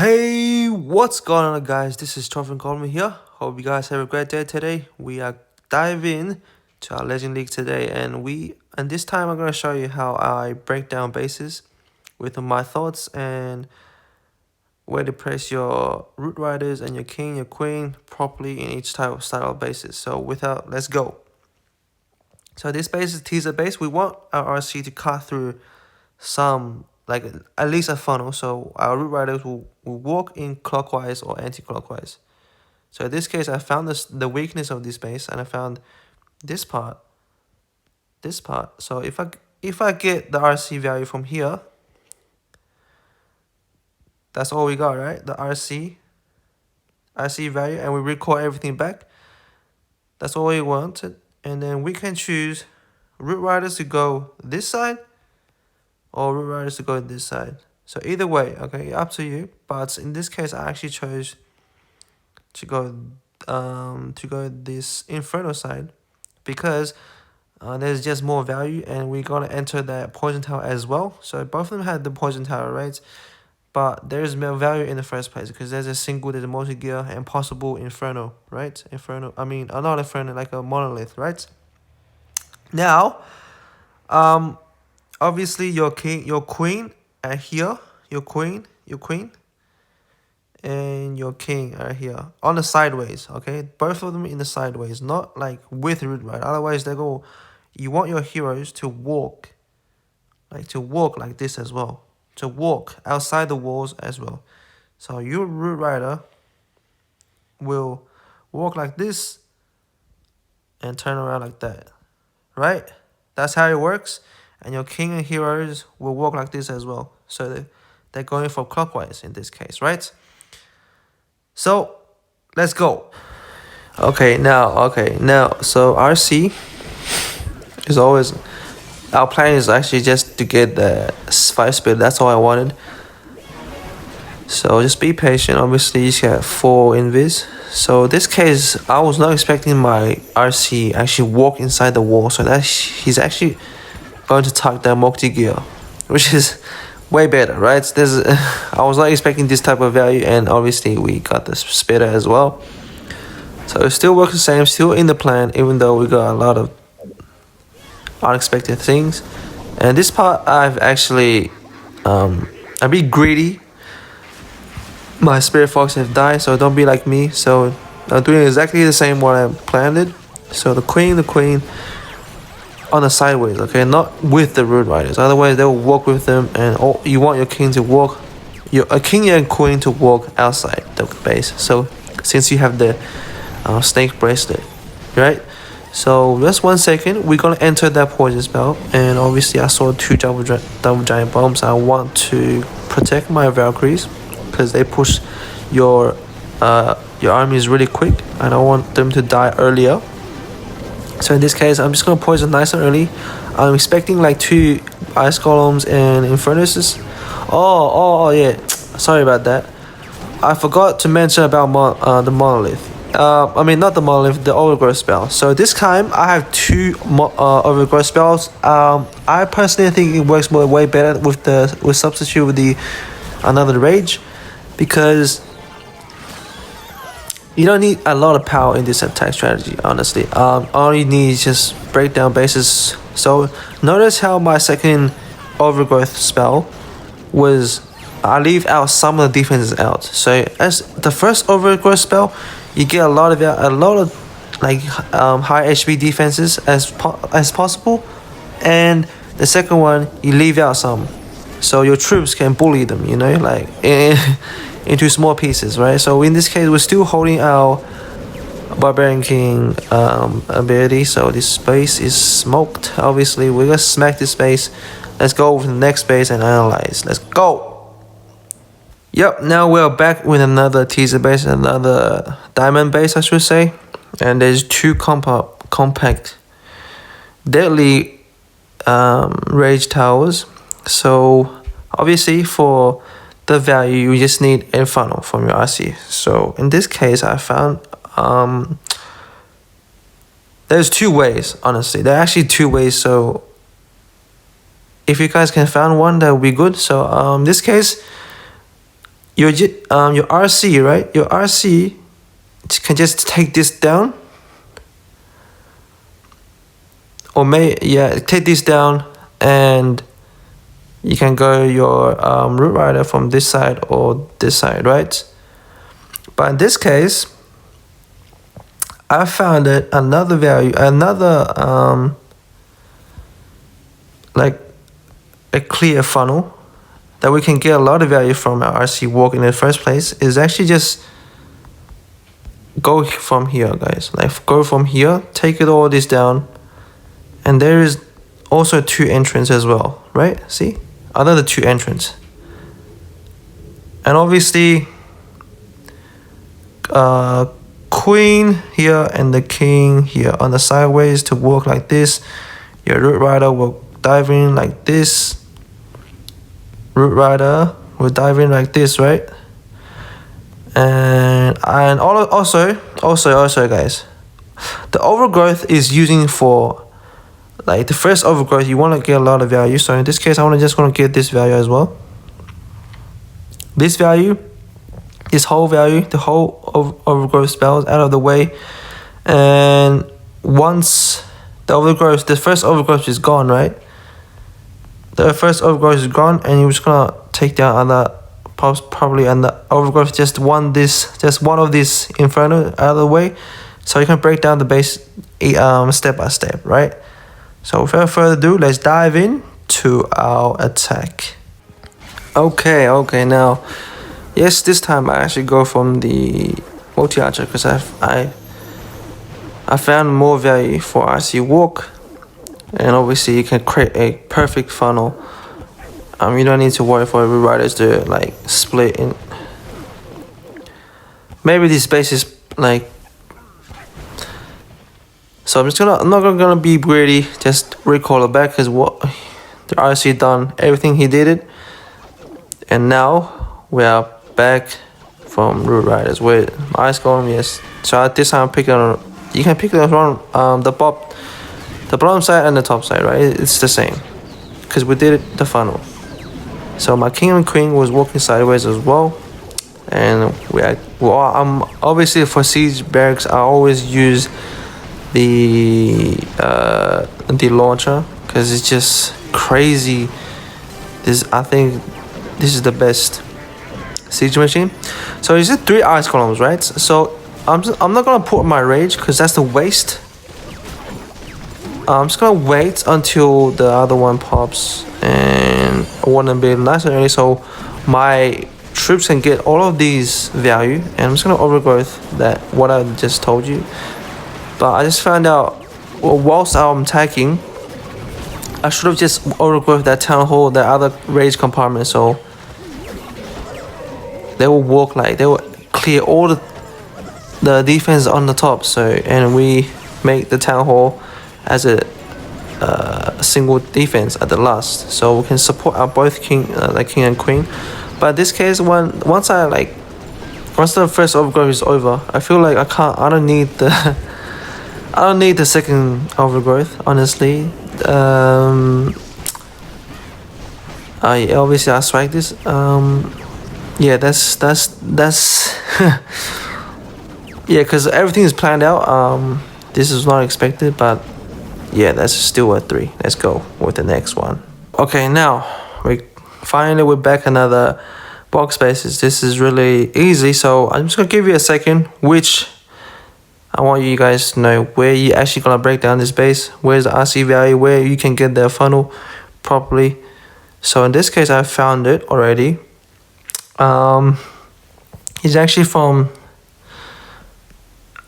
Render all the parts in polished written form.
Hey, what's going on, guys? This is TrophyGoblin here. Hope you guys have a great day today. We are diving to our Legend League today, and this time I'm gonna show you how I break down bases with my thoughts and where to place your root riders and your king, your queen properly in each type of style of bases. So let's go. So this base is teaser base. We want our RC to cut through some, like at least a funnel, so our root riders will walk in clockwise or anti-clockwise. So in this case, I found the weakness of this base, and I found this part. So if I get the RC value from here, that's all we got, right? The RC value, and we recall everything back. That's all we wanted, and then we can choose root riders to go this side or root riders to go this side. So either way, okay, up to you. But in this case, I actually chose to go this inferno side because there's just more value, and we're gonna enter that poison tower as well. So both of them had the poison tower, right? But there's more value in the first place because there's a multi-gear and possible inferno, right? Not inferno, like a monolith, right? Now, obviously your queen are here, your queen, and your king are here on the sideways. Okay, both of them in the sideways, not like with root right. Otherwise, you want your heroes to walk like this as well, to walk outside the walls as well. So your root rider will walk like this and turn around like that, right? That's how it works. And your king and heroes will walk like this as well. So they're going for clockwise in this case, right? So let's go. Okay, now, so RC is always, our plan is actually just to get the 5 speed. That's all I wanted. So just be patient. Obviously, you get 4 invis. So this case, I was not expecting my RC actually walk inside the wall. So he's actually going to tuck that multi-gear, which is way better, right? I was not expecting this type of value, and obviously we got the spitter as well. So it still works the same, still in the plan, even though we got a lot of unexpected things. And this part, I've actually a bit greedy. My spirit fox have died, so don't be like me. So I'm doing exactly the same what I planned it. So the queen on the sideways, okay, not with the root riders. Otherwise, they will walk with them, and you want your king to walk, a king and queen to walk outside the base. So since you have the snake bracelet, right? So just 1 second, we're gonna enter that poison spell, and obviously I saw 2 double giant bombs. I want to protect my Valkyries because they push your armies really quick, and I want them to die earlier. So in this case, I'm just gonna poison nice and early. I'm expecting like 2 ice golems and infernuses. Oh yeah, sorry about that. I forgot to mention about the monolith. Not the monolith, the overgrowth spell. So this time I have 2 overgrowth spells. I personally think it works way better with substitute with another rage, because you don't need a lot of power in this attack strategy, honestly. All you need is just break down bases. So notice how my second overgrowth spell was, I leave out some of the defenses out. So as the first overgrowth spell, you get a lot of like high HP defenses as possible, and the second one you leave out some, so your troops can bully them, like into small pieces, right? So in this case, we're still holding our Barbarian King ability. So this space is smoked. Obviously, we're gonna smack this space. Let's go with the next space and analyze. Let's go. Yep, now we're back with another teaser base, another diamond base, I should say. And there's 2 compact deadly rage towers. So obviously for the value, you just need a funnel from your RC. So in this case, I found there's 2 ways, honestly. There are actually 2 ways. So if you guys can find one, that would be good. So in this case, your RC, right? Your RC can just take this down, or take this down, and you can go your root rider from this side or this side, right? But in this case, I found it another value, another like a clear funnel that we can get a lot of value from our RC walk in the first place is actually just go from here, guys. Like go from here, take it all this down, and there is also 2 entrances as well, right? See, another 2 entrances, and obviously queen here and the king here on the sideways to walk like this. Your root rider will dive in like this. Root rider will dive in like this, right? And also guys, the overgrowth is using for like the first overgrowth. You want to get a lot of value, so in this case I just want to get this value as well. This value, this whole value, the whole overgrowth spells out of the way, and once the first overgrowth is gone, right? The first overgrowth is gone, and you're just gonna take down other pops probably, and the overgrowth just one of these inferno out of the way, so you can break down the base step by step, right? So without further ado, let's dive in to our attack. Okay, now, yes, this time I actually go from the multi-archer because I found more value for RC walk, and obviously you can create a perfect funnel. You don't need to worry for every riders to like split in. Maybe this base is like. So I'm not gonna be greedy. Just recall it back because what the RC done everything he did it, and now we are back from root riders with ice golem. Yes. So at this time I'm picking on. You can pick it on the bottom side and the top side, right? It's the same because we did it the funnel. So my king and queen was walking sideways as well, and I'm obviously for siege barracks I always use the launcher because it's just crazy. I think this is the best siege machine. So you see 3 ice columns, right? So I'm not gonna put my rage because that's the waste. I'm just gonna wait until the other one pops, and I want to be nice and early so my troops can get all of these value, and I'm just gonna overgrowth that what I just told you. But I just found out, well, whilst I'm attacking, I should have just overgrowth that town hall, that other rage compartment, so they will walk like they will clear all the defense on the top. So, and we make the town hall as a single defense at the last, so we can support our both king and queen. But in this case, once the first overgrowth is over, I feel like I don't need the second overgrowth, honestly. Obviously I strike this. Yeah, that's yeah, because everything is planned out. This is not expected, but yeah, that's still a 3. Let's go with the next one. Okay, now we're back another box spaces. This is really easy, so I'm just gonna give you a second, which I want you guys to know where you actually gonna break down this base, where's the RC value, where you can get the funnel properly. So in this case, I found it already. It's actually from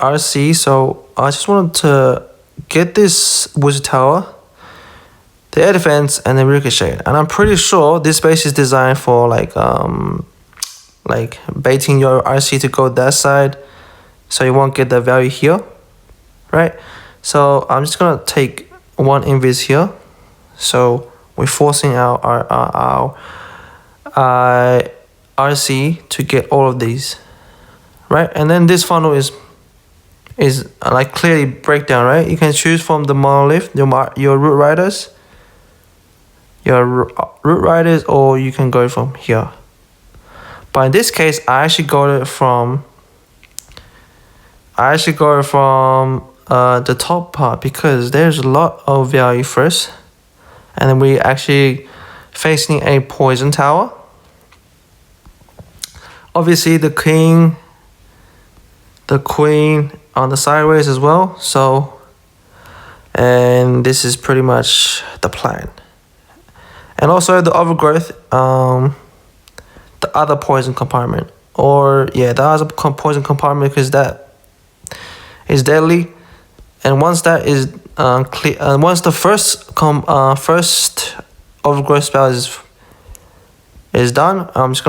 RC, so I just wanted to get this wizard tower, the air defense, and the ricochet. And I'm pretty sure this base is designed for like baiting your RC to go that side, so you won't get the value here, right? So I'm just gonna take 1 invis here, so we're forcing our RC to get all of these, right? And then this funnel is like clearly breakdown, right? You can choose from the monolith, your root riders, or you can go from here. But in this case, I actually got it from the top part because there's a lot of value first, and then we actually facing a poison tower. Obviously the king, the queen on the sideways as well. So, and this is pretty much the plan. And also the overgrowth, the other poison compartment, or yeah, the other poison compartment, because that is deadly. And once that is clear, once the first overgrowth spell is done, I'm just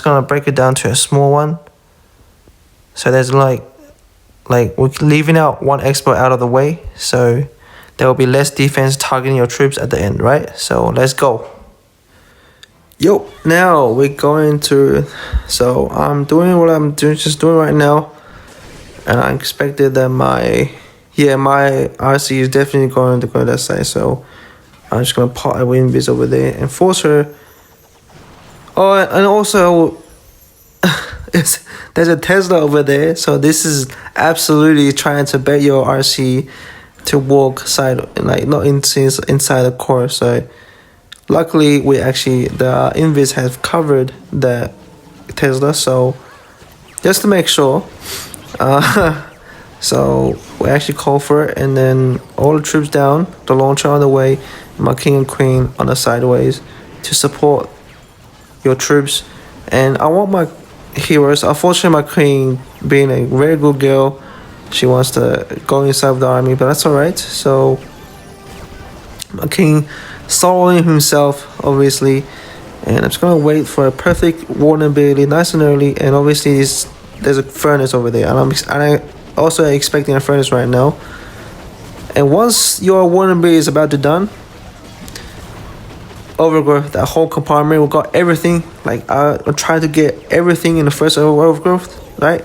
gonna break it down to a small one. So there's like we're leaving out one expert out of the way, so there will be less defense targeting your troops at the end, right? So let's go. Yo, now we're going to. So I'm doing what I'm doing right now, and I expected that my RC is definitely going to go that side. So I'm just gonna pop a Winvis over there and force her. Oh, and also, there's a Tesla over there. So this is absolutely trying to bait your RC to walk side, like not inside the core. So luckily, the Invis have covered the Tesla. So just to make sure, so we actually call for it, and then all the troops down, the launcher on the way, my king and queen on the sideways to support your troops. And I want my heroes. Unfortunately, my queen, being a very good girl, she wants to go inside of the army, but that's alright. So my king soloing himself, obviously, and I'm just gonna wait for a perfect warning ability nice and early. And obviously there's a furnace over there, and I'm also expecting a furnace right now. And once your warning ability is about to done, overgrowth, that whole compartment, we got everything. Like I'm trying to get everything in the first overgrowth, right?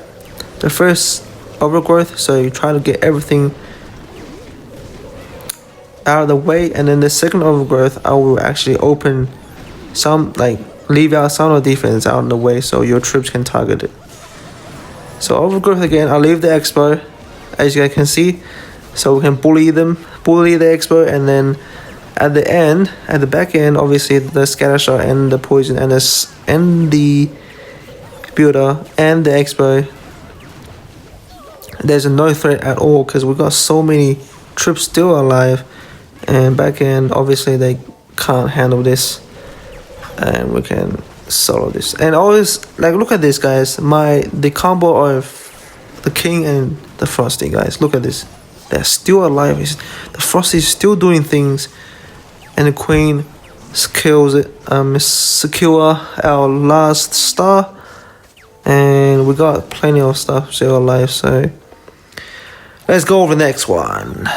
The first overgrowth, so you try to get everything out of the way, and then the second overgrowth, I will actually open some, like leave out some of the defense out of the way so your troops can target it. So overgrowth again, I'll leave the expo, as you guys can see, so we can bully the expo, and then at the end, at the back end, obviously the scatter shot and the poison and the builder and the expo, there's no threat at all because we got so many troops still alive. And back end, obviously they can't handle this, and we can solo this. And always, like, look at this, guys, the combo of the king and the frosty, guys, look at this, they're still alive. The frosty is still doing things, and the queen kills it, secure our last star, and we got plenty of stuff still alive. So let's go over the next one.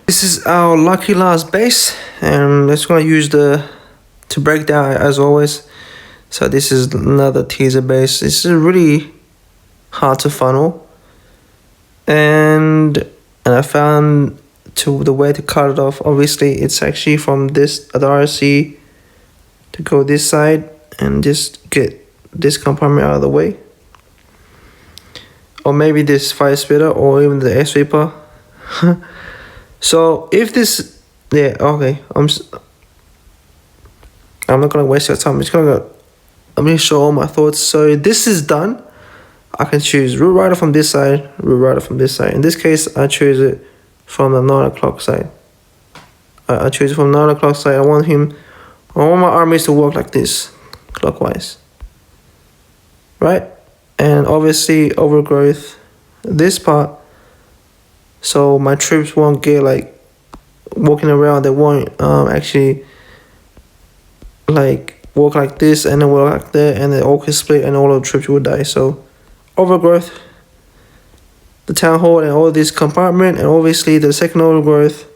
This is our lucky last base, and let's gonna use to break down as always. So this is another teaser base. This is really hard to funnel, and I found the way to cut it off. Obviously, it's actually from this other RC to go this side and just get this compartment out of the way, or maybe this fire spitter, or even the air sweeper. So if this, yeah, okay, I'm not gonna waste your time. I'm gonna show all my thoughts. So this is done. I can choose Root Rider from this side, Root Rider from this side. In this case, I choose it from the 9 o'clock side. I choose it from 9 o'clock side. I want my armies to work like this, clockwise, right? And obviously overgrowth, this part, so my troops won't get like walking around. They won't actually like walk like this and then walk like that, and then all can split and all of the troops will die. So overgrowth, the town hall, and all this compartment, and obviously the second overgrowth.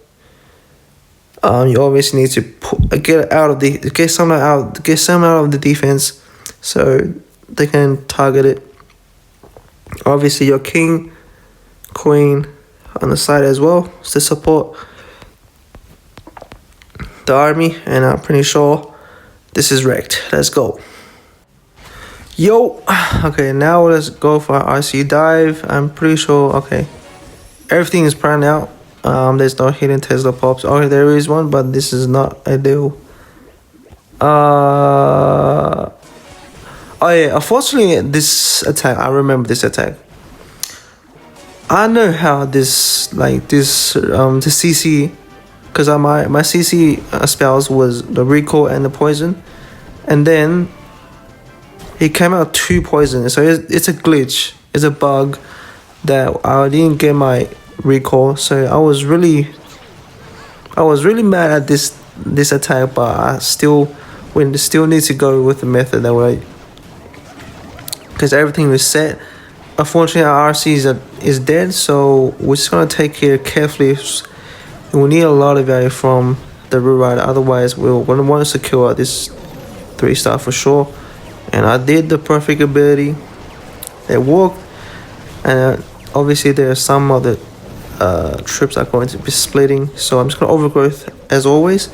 You obviously need to get some out of the defense, so they can target it. Obviously your king, queen on the side as well to support the army, and I'm pretty sure This is wrecked. Let's go. Yo. Okay, now let's go for our RC dive. I'm pretty sure, okay, everything is planned out. There's no hidden Tesla pops. Okay, there is one, but this is not ideal. Oh yeah, unfortunately this attack, I remember this attack. I know how this, like this, the CC, because my CC spells was the recall and the poison, and then it came out 2 poison. So it's a glitch, it's a bug that I didn't get my recall. So I was really mad at this attack, but I still need to go with the method that way, because everything was set. Unfortunately, our RC is dead, so we're just gonna take care carefully. We need a lot of value from the root rider, otherwise we're gonna want to secure this 3-star for sure. And I did the perfect ability. It worked, and obviously there are some other trips are going to be splitting. So I'm just gonna overgrowth as always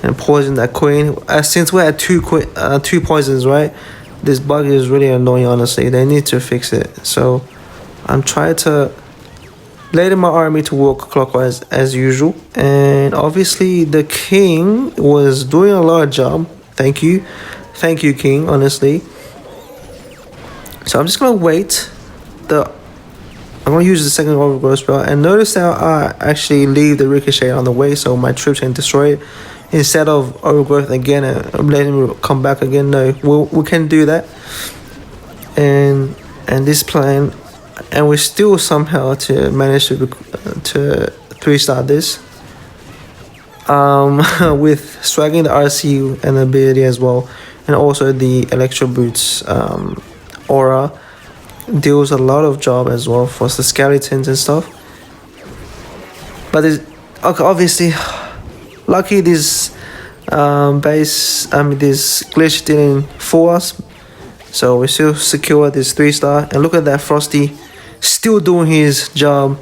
and poison that queen. Since we had two poisons, right? This bug is really annoying, honestly. They need to fix it. So I'm trying to let my army to work clockwise as usual. And obviously the king was doing a lot of job. Thank you king, honestly. So I'm just gonna wait. I'm gonna use the second overgrowth spell, and notice how I actually leave the ricochet on the way so my troops can destroy it instead of overgrowth again and letting him come back again. No, we can do that. And this plan, and we still somehow to manage to 3-star this with swagging the RCU and the ability as well, and also the electro boots aura deals a lot of job as well for the skeletons and stuff. But it's okay, obviously lucky this this glitch didn't fool us, so we still secure this 3-star. And look at that, Frosty still doing his job.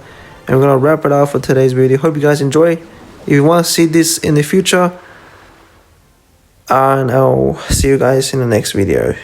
And we're gonna wrap it up for today's video. Hope you guys enjoy. If you want to see this in the future, and I'll see you guys in the next video.